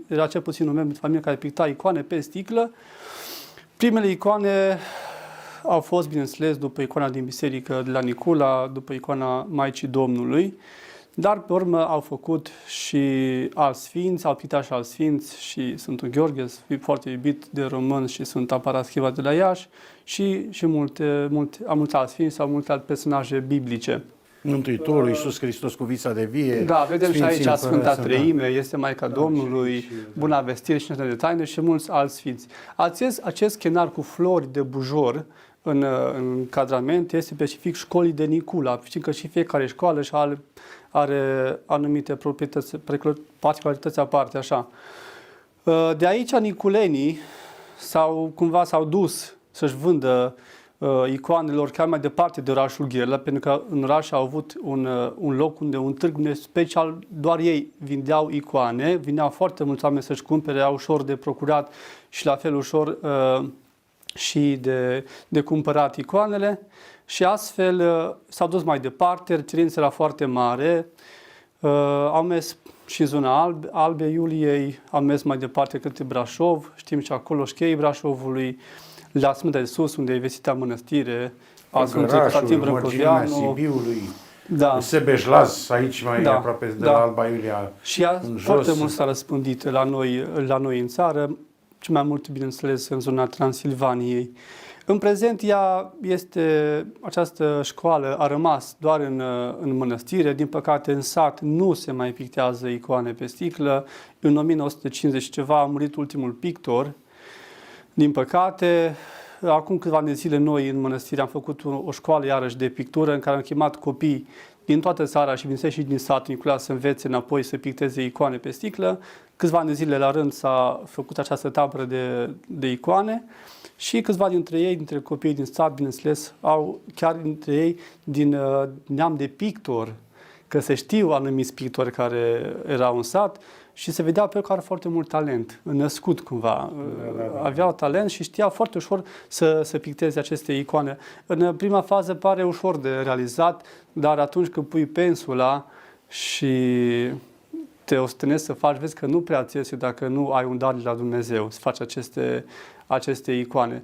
era cel puțin un membru de familie care picta icoane pe sticlă. Primele icoane au fost, bineînțeles, după icoana din biserică de la Nicula, după icoana Maicii Domnului, dar pe urmă au făcut și alți sfinți, au pictat și alți sfinți, și Sfântul Gheorghe, foarte iubit de români, și Sfânta Paraschiva de la Iași, și mulți alți sfinți sau multe alte personaje biblice.
Mântuitorul Iisus Hristos cu vița de vie.
Da, vedem și aici Sfânta Treime, este Maica Domnului,
și
Buna Vestire și de taine și mulți alți sfinți. Acest schenar cu flori de bujor în cadrament este specific școlii de Nicula. Știm că și fiecare școală are anumite particularități aparte, așa. De aici niculenii s-au dus să-și vândă icoanelor chiar mai departe de orașul Gherla, pentru că în oraș au avut un loc unde un târg special, doar ei vindeau icoane, vineau foarte mulți oameni să-și cumpere, era ușor de procurat și la fel ușor și de cumpărat icoanele, și astfel s-au dus mai departe, cerința era foarte mare, au mers și în zona Albe Iuliei, au mers mai departe către Brașov, știm și acolo cheii Brașovului, la Sfânta de Sus, unde e vestita mănăstire a Sfântului Constantin Brâncoveanu,
Sibiului,
da.
Sebejlaz, aici mai aproape de la Alba Iulia.
Și ea foarte mult s-a răspândit la noi în țară, și mai mult, bineînțeles, în zona Transilvaniei. În prezent, această școală a rămas doar în mănăstire. Din păcate, în sat nu se mai pictează icoane pe sticlă. În 1950 și ceva a murit ultimul pictor. Din păcate, acum câteva de zile noi în mănăstire am făcut o școală iarăși de pictură în care am chemat copii din toată țara și și din satul Nicula să învețe înapoi să picteze icoane pe sticlă. Câțiva de zile la rând s-a făcut această tabără de icoane și câțiva dintre ei, dintre copiii din sat, bineînțeles, au chiar dintre ei din neam de pictor, că se știu anumiți pictori care erau în sat și se vedea pe el că are foarte mult talent, născut cumva. Aveau talent și știa foarte ușor să picteze aceste icoane. În prima fază pare ușor de realizat, dar atunci când pui pensula și te ostenești să faci, vezi că nu prea ți iese dacă nu ai un dar de la Dumnezeu să faci aceste icoane.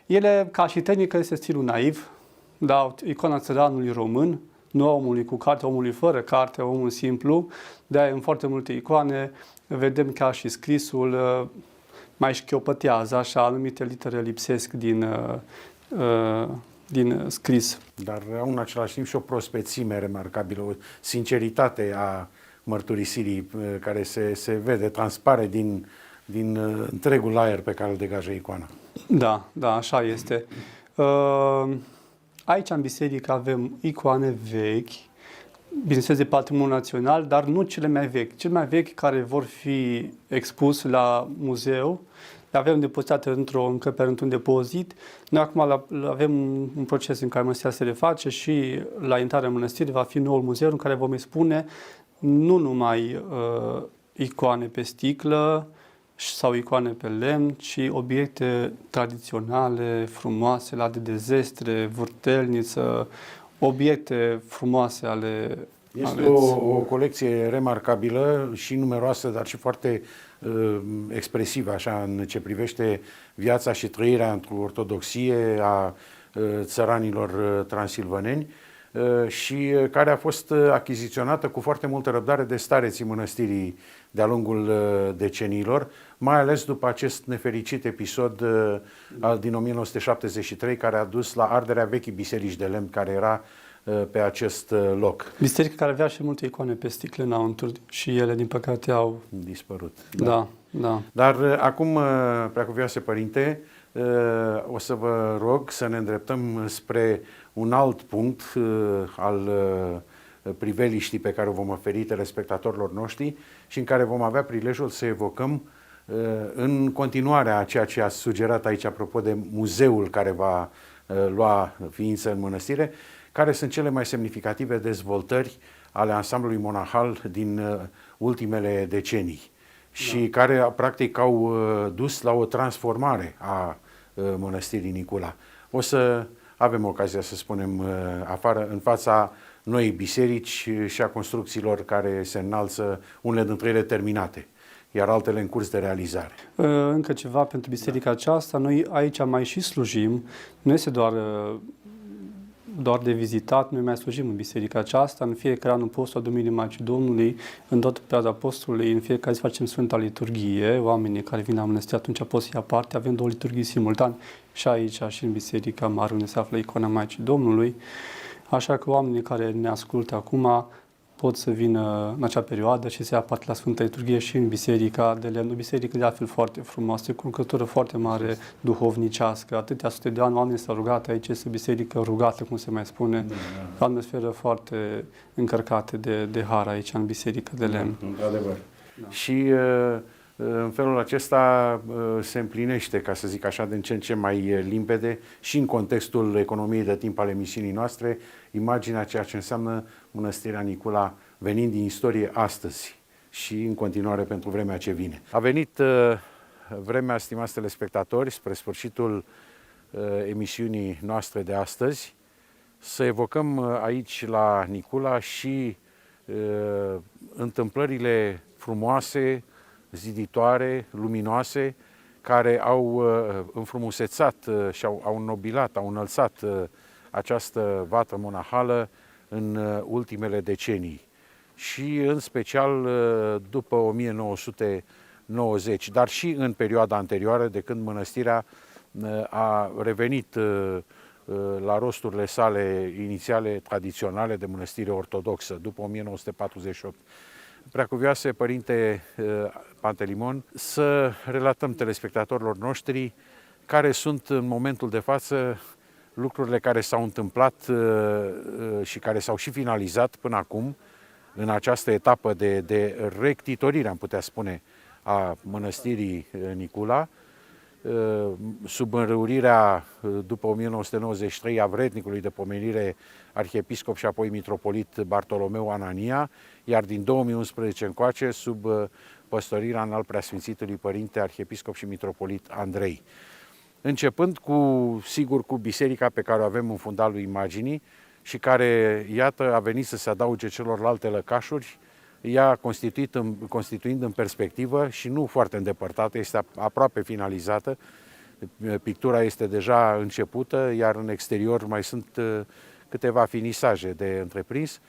Ele, ca și tehnică, este stilul naiv, da, icona țăranului român, nu a omului cu carte, omului fără carte, omul simplu. De-aia în foarte multe icoane vedem chiar și scrisul mai șchiopătează, așa, anumite litere lipsesc din scris.
Dar au în același timp și o prospețime remarcabilă, o sinceritate a mărturisirii care se vede, transpare din întregul aer pe care îl degajă icoana.
Da, da, așa este. Aici, în biserică, avem icoane vechi, bineînțeles de patrimoniul național, dar nu cele mai vechi. Cele mai vechi care vor fi expuse la muzeu, le avem depozitate într-o încăpere, într-un depozit. Noi acum avem un proces în care mănăstirea se reface și la intrarea în mănăstire va fi noul muzeu în care vom expune nu numai icoane pe sticlă sau icoane pe lemn, ci obiecte tradiționale, frumoase, la de zestre, vârtelniță, obiecte frumoase ale...
Este o colecție remarcabilă și numeroasă, dar și foarte expresivă, așa, în ce privește viața și trăirea într-o ortodoxie a țăranilor transilvaneni și care a fost achiziționată cu foarte multă răbdare de stareții mănăstirii de-a lungul deceniilor, mai ales după acest nefericit episod din 1973, care a dus la arderea vechii biserici de lemn care era pe acest loc.
Biserica care avea și multe icoane pe sticle înăuntru și ele, din păcate, au
dispărut.
Da, da.
Dar acum, Preacuvioase Părinte, o să vă rog să ne îndreptăm spre un alt punct al priveliștii pe care o vom oferi telespectatorilor noștri și în care vom avea prilejul să evocăm în continuarea a ceea ce a sugerat aici apropo de muzeul care va lua ființă în mănăstire, care sunt cele mai semnificative dezvoltări ale ansamblului monahal din ultimele decenii și care practic au dus la o transformare a mănăstirii Nicula. O să avem ocazia să spunem afară, în fața noii biserici și a construcțiilor care se înalță, unele dintre ele terminate, iar altele în curs de realizare.
Încă ceva pentru biserica aceasta. Noi aici mai și slujim. Nu este doar de vizitat, noi mai slujim în biserica aceasta. În fiecare an în postul Duminicii Maicii Domnului, în toată perioada postului, în fiecare zi facem Sfânta Liturghie. Oamenii care vin la mănăstire atunci pot să ia parte. Avem 2 liturghii simultan și aici și în biserica mare unde se află icona Maicii Domnului. Așa că oamenii care ne ascultă acum pot să vină în acea perioadă și să ia parte la Sfânta Liturghie și în biserica de lemn. O biserică de altfel foarte frumoasă, cu o încărcătură foarte mare duhovnicească. Atâtea sute de ani oamenii s-au rugat, aici este o biserică rugată, cum se mai spune. O atmosferă foarte încărcată de har aici în biserica de lemn.
Într-adevăr. Da. Și în felul acesta se împlinește, ca să zic așa, din ce în ce mai limpede și în contextul economiei de timp ale emisiunii noastre, imaginea ceea ce înseamnă Mănăstirea Nicula venind din istorie astăzi și în continuare pentru vremea ce vine. A venit vremea, stimați telespectatori, spre sfârșitul emisiunii noastre de astăzi, să evocăm aici la Nicula și întâmplările frumoase, ziditoare, luminoase, care au înfrumusețat și au înnobilat, au înălțat această vatră monahală în ultimele decenii și în special după 1990, dar și în perioada anterioară, de când mănăstirea a revenit la rosturile sale inițiale tradiționale de mănăstire ortodoxă, după 1948. Preacuvioase Părinte Pantelimon, să relatăm telespectatorilor noștri care sunt în momentul de față lucrurile care s-au întâmplat și care s-au și finalizat până acum în această etapă de rectitorire, am putea spune, a mănăstirii Nicula, sub înrăurirea după 1993 a vrednicului de pomenire arhiepiscop și apoi mitropolit Bartolomeu Anania, iar din 2011 încoace sub păstorirea înalt preasfințitului părinte arhiepiscop și mitropolit Andrei. Începând sigur cu biserica pe care o avem în fundalul imaginii și care, iată, a venit să se adauge celorlalte lăcașuri, ea constituind în perspectivă și nu foarte îndepărtată, este aproape finalizată, pictura este deja începută, iar în exterior mai sunt câteva finisaje de întreprins.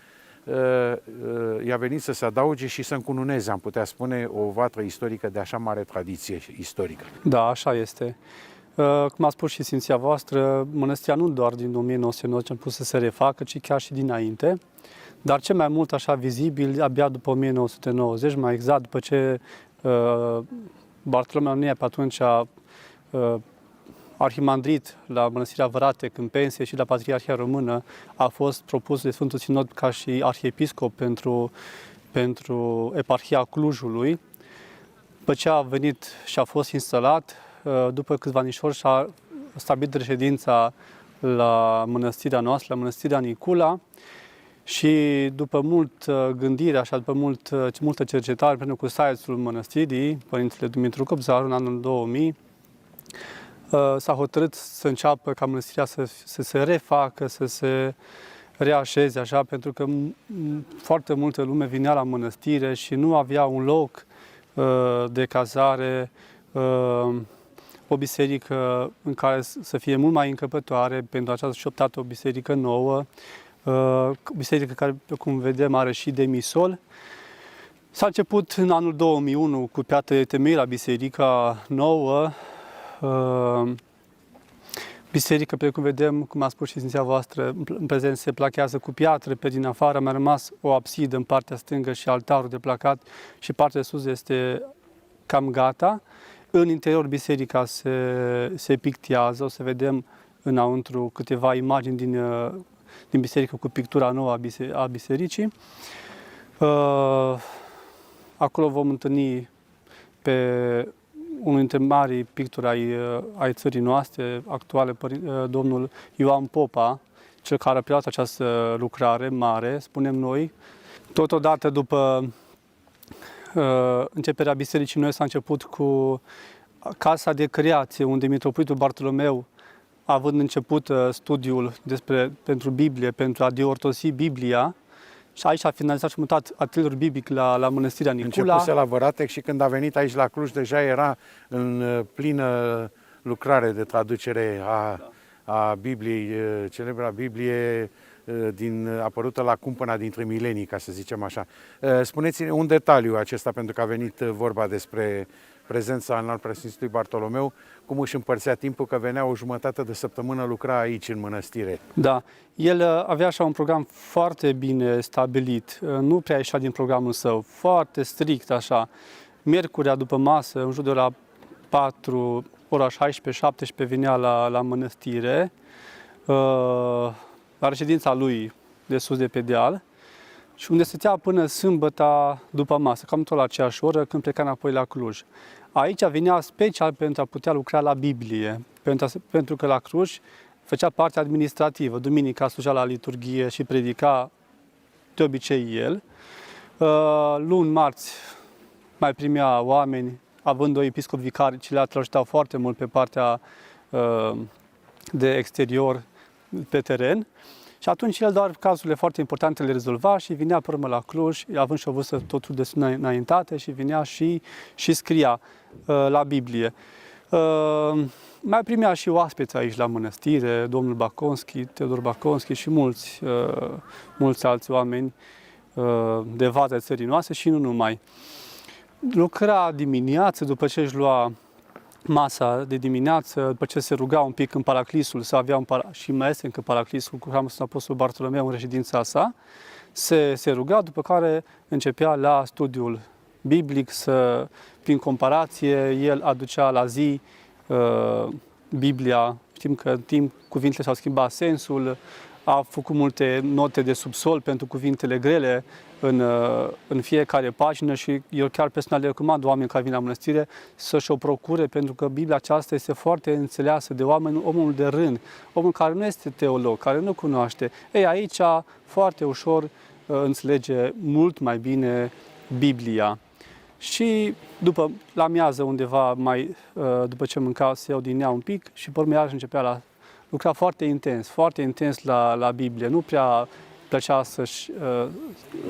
I-a venit să se adauge și să încununeze, am putea spune, o vatră istorică de așa mare tradiție istorică.
Da, așa este. Cum a spus și Sfinția voastră, mănăstirea nu doar din 1990 a început să se refacă, ci chiar și dinainte. Dar cel mai mult așa vizibil, abia după 1990, mai exact după ce Bartolomeu Anania pe atunci a arhimandrit la Mănăstirea Văratec în pensie și la Patriarhia Română, a fost propus de Sfântul Sinod ca și arhiepiscop pentru eparhia Clujului. După ce a venit și a fost instalat, după câțiva anișori și-a stabilit reședința la mănăstirea noastră, la Mănăstirea Nicula, și după mult gândire, așa, după multă cercetare, pentru cu staiețul mănăstirii, Părintele Dumitru Cobzar, în anul 2000, s-a hotărât să înceapă ca mănăstirea să se refacă, să se reașeze, așa, pentru că foarte multă lume vinea la mănăstire și nu avea un loc de cazare, o biserică în care să fie mult mai încăpătoare. Pentru aceasta și optat o biserică nouă, biserică care, cum vedem, are și demisol. S-a început în anul 2001 cu piatră de temei la biserica nouă. Biserică, precum vedem, cum a spus și Sfinția voastră, în prezent se plachează cu piatră, pe din afară a mai rămas o absidă în partea stângă și altarul de placat și partea de sus este cam gata. În interior biserica se pictează, o să vedem înăuntru câteva imagini din biserică cu pictura nouă a bisericii. Acolo vom întâlni pe unul dintre marii picturi ai țării noastre actuale, domnul Ioan Popa, cel care a preluat această lucrare mare, spunem noi. Totodată, după începerea bisericii noi, s-a început cu Casa de Creație, unde mitropolitul Bartolomeu, având început studiul pentru Biblie, pentru a deortosi Biblia, și aici a finalizat și mutat atelierul biblic la Mănăstirea Nicula.
Începuse la Văratec și când a venit aici la Cluj, deja era în plină lucrare de traducere a Bibliei, celebra Biblie apărută la cumpăna dintre milenii, ca să zicem așa. Spuneți-ne un detaliu acesta, pentru că a venit vorba despre prezența înalt preasfințitului Bartolomeu, cum își împărțea timpul, că venea o jumătate de săptămână, lucra aici în mănăstire.
Da, el avea așa un program foarte bine stabilit, nu prea ieșea din programul său, foarte strict așa. Miercurea după masă, în jur de ora 4, ora 16-17 venea la mănăstire, la reședința lui de sus de pe deal, și unde stătea până sâmbăta după masă, cam tot la aceeași oră, când pleca înapoi la Cluj. Aici venea special pentru a putea lucra la Biblie, pentru că la Cluj făcea partea administrativă. Duminica slujea la liturghie și predica de obicei el. Luni, marți mai primea oameni, având doi episcopi vicari, ce le ajutau foarte mult pe partea de exterior, pe teren. Și atunci el doar cazurile foarte importante le rezolva și vinea pe urmă la Cluj, având și o vârstă totul destul înaintate, și vinea și scria la Biblie. Mai primea și oaspeți aici la mănăstire, domnul Baconski, Teodor Baconski și mulți alți oameni de vază țării noastre și nu numai. Lucra dimineață, după ce își lua masa de dimineață, după ce se ruga un pic în Paraclisul, să avea și mai este încă Paraclisul cu Hramul Sfânt Apostol Bartolomeu în reședința sa, se ruga, după care începea la studiul biblic, prin comparație, el aducea la zi Biblia. Știm că în timp cuvintele s-au schimbat sensul, a făcut multe note de subsol pentru cuvintele grele în fiecare pagină și eu chiar personal le recomand oamenii care vin la mănăstire să-și o procure, pentru că Biblia aceasta este foarte înțeleasă de oameni, omul de rând, omul care nu este teolog, care nu cunoaște. Ei, aici foarte ușor înțelege mult mai bine Biblia. Și la amiază undeva, după ce mânca, se odinea un pic și pe urmă iarăși începea lucra foarte intens la Biblie. Nu prea plăcea să-și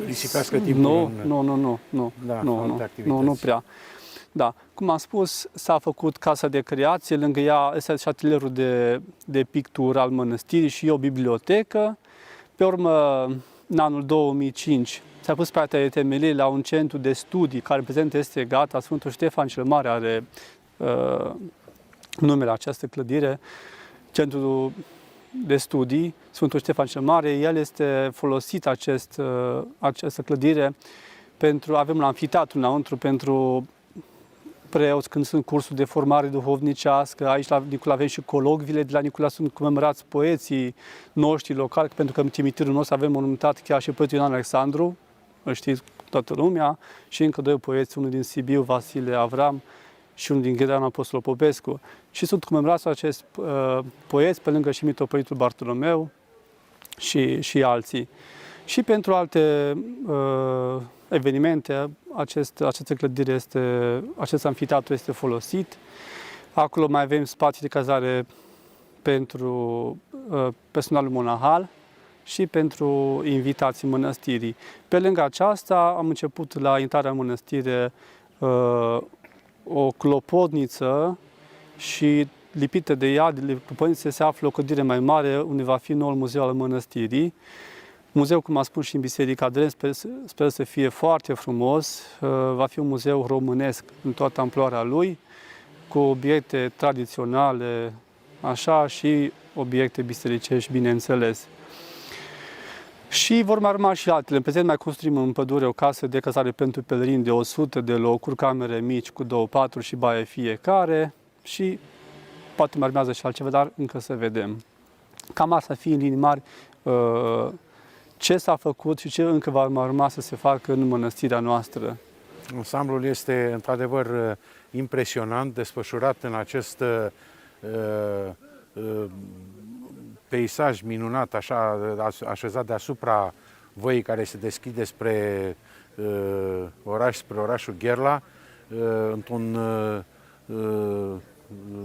risipească timpul.
Nu prea. Da, cum am spus, s-a făcut casa de creație, lângă ea este și atelierul de pictură al mănăstirii și o bibliotecă. Pe urmă, în anul 2005, s-a pus partea de temelie la un centru de studii, care în prezent este gata. Sfântul Ștefan cel Mare are numele această clădire, Centrul de Studii, Sfântul Ștefan cel Mare. El este folosit, această clădire, avem un amfiteatru înăuntru pentru preoți când sunt cursuri de formare duhovnicească. Aici la Nicula avem și colocviile, de la Nicula sunt comemorați poeții noștri locali, pentru că în cimitirul nostru avem monumentat chiar și poetul Ioan Alexandru, îl știți toată lumea, și încă doi poeți, unul din Sibiu, Vasile Avram, și unul din Ghereanu, Apostolul Popescu. Și sunt comemorați acești poeți, pe lângă și mitropolitul Bartolomeu și alții. Și pentru alte evenimente, această clădire acest amfiteatru este folosit. Acolo mai avem spații de cazare pentru personalul monahal și pentru invitații mănăstirii. Pe lângă aceasta am început la intrarea în mănăstire o clopotniță și lipită de ea, de clopotniță, se află o clădire mai mare unde va fi noul muzeu al mănăstirii. Muzeul, cum am spus și în Biserica Dren, sper să fie foarte frumos. Va fi un muzeu românesc în toată amploarea lui, cu obiecte tradiționale, așa, și obiecte bisericești, bineînțeles. Și vor mai urma și altele. În prezent mai construim în pădure o casă de cazare pentru pelerini de 100 de locuri, camere mici cu 2 paturi și baie fiecare, și poate mai urmează și altceva, dar încă să vedem. Cam asta ar fi în linii mari ce s-a făcut și ce încă va mai urma să se facă în mănăstirea noastră.
Ansamblul este într-adevăr impresionant, desfășurat în acest peisaj minunat, așa, așezat deasupra văii care se deschide spre oraș, spre orașul Gherla,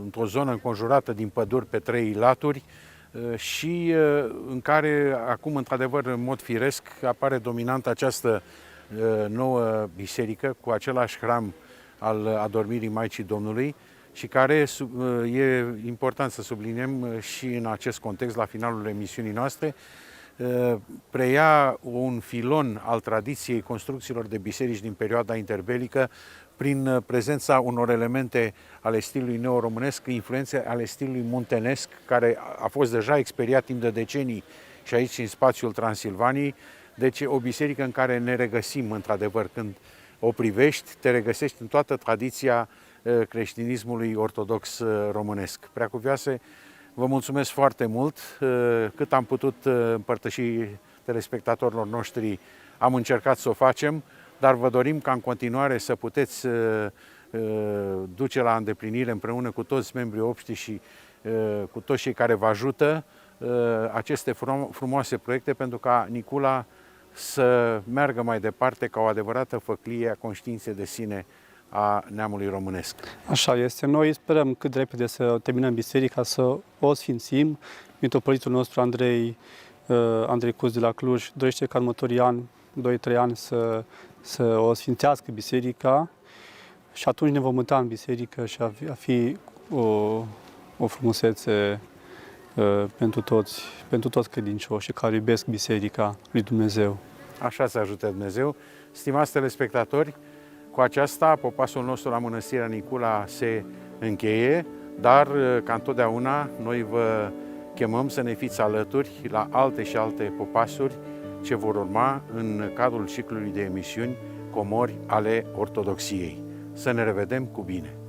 într-o zonă înconjurată din păduri pe 3 laturi, și în care acum, într-adevăr, în mod firesc, apare dominant această nouă biserică cu același hram al adormirii Maicii Domnului, și care e important să subliniem și în acest context, la finalul emisiunii noastre, preia un filon al tradiției construcțiilor de biserici din perioada interbelică, prin prezența unor elemente ale stilului neoromânesc, influențe ale stilului muntenesc, care a fost deja experiat timp de decenii și aici în spațiul Transilvaniei. Deci o biserică în care ne regăsim, într-adevăr, când o privești, te regăsești în toată tradiția creștinismului ortodox românesc. Preacuvioase, vă mulțumesc foarte mult. Cât am putut împărtăși telespectatorilor noștri, am încercat să o facem, dar vă dorim ca în continuare să puteți duce la îndeplinire împreună cu toți membrii obști și cu toți cei care vă ajută aceste frumoase proiecte, pentru ca Nicula să meargă mai departe ca o adevărată făclie a conștiinței de sine a neamului românesc. Așa
este. Noi sperăm cât de repede să terminăm biserica, să o sfințim. Mitropolitul nostru Andrei Cus de la Cluj dorește ca în următorii ani, 2-3 ani, să o sfințească biserica, și atunci ne vom muta în biserică și a fi o frumusețe pentru toți credincioșii care iubesc biserica lui Dumnezeu. Așa să ajute Dumnezeu. Stimați telespectatori, cu aceasta popasul nostru la Mănăstirea Nicula se încheie, dar ca întotdeauna noi vă chemăm să ne fiți alături la alte și alte popasuri ce vor urma în cadrul ciclului de emisiuni Comori ale Ortodoxiei. Să ne revedem cu bine!